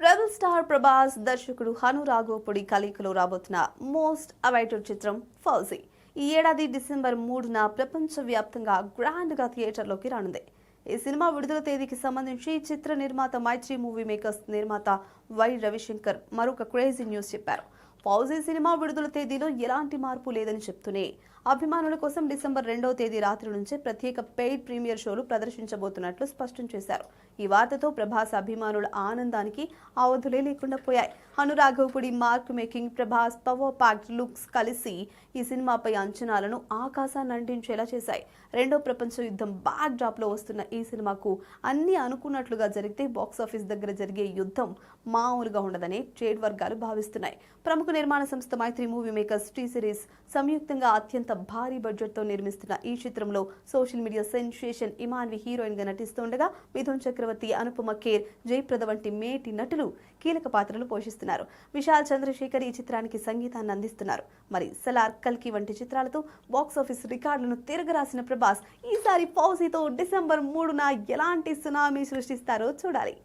Rebel star Prabhas దర్శకుడు హను రాఘవపూడి కలయికలో రాబోతున్న మోస్ట్ అవైటెడ్ చిత్రం ఫౌజీ ఈ ఏడాది డిసెంబర్ 3న ప్రపంచవ్యాప్తంగా గ్రాండ్ గా థియేటర్లోకి రానుంది. ఈ సినిమా విడుదల తేదీకి సంబంధించి చిత్ర నిర్మాత మైత్రి మూవీ మేకర్స్ నిర్మాత వై రవిశంకర్ మరొక క్రేజీ న్యూస్ చెప్పారు. ఫౌజీ సినిమా విడుదల తేదీలో ఎలాంటి మార్పు లేదని చెప్తూనే అభిమానుల కోసం డిసెంబర్ 2వ తేదీ రాత్రి నుంచే ప్రత్యేక పెయిడ్ ప్రీమియర్ షోలు ప్రదర్శించబోతున్నట్లు స్పష్టం చేశారు. ఈ వార్తతో ప్రభాస్ అభిమానుల ఆనందానికి అవధులే లేకుండా పోయాయి. Hanu Raghavapudi mark making, Prabhas power packed looks కలిసి ఈ సినిమాపై అంచనాలను ఆకాశాన్ని అంటించేలా చేశాయి. రెండో ప్రపంచ యుద్ధం బ్యాక్ డ్రాప్ లో వస్తున్న ఈ సినిమాకు అన్ని అనుకున్నట్లుగా జరిగితే బాక్సాఫీస్ దగ్గర జరిగే యుద్ధం మామూలుగా ఉండదని ట్రేడ్ వర్గాలు భావిస్తున్నాయి. ప్రముఖ నిర్మాణ సంస్థ మైత్రి మూవీ మేకర్స్ టీ సిరీస్ సంయుక్తంగా అత్యంత భారీ బడ్జెట్ తో నిర్మిస్తున్న ఈ చిత్రంలో social media sensation Imanvi heroine గా నటిస్తుండగా మిథున్ చక్రవర్తి, అనుపమ ఖేర్, జయప్రద వంటి మేటి నటులు కీలక పాత్రలు పోషిస్తున్నారు. విశాల్ చంద్రశేఖర్ ఈ చిత్రానికి సంగీతాన్ని అందిస్తున్నారు. మరి సలార్, కల్కి వంటి చిత్రాలతో బాక్సాఫీస్ రికార్డులను తిరగరాసిన ప్రభాస్ ఈసారి ఫౌజీతో డిసెంబర్ 3న ఎలాంటి సునామీ సృష్టిస్తారో చూడాలి.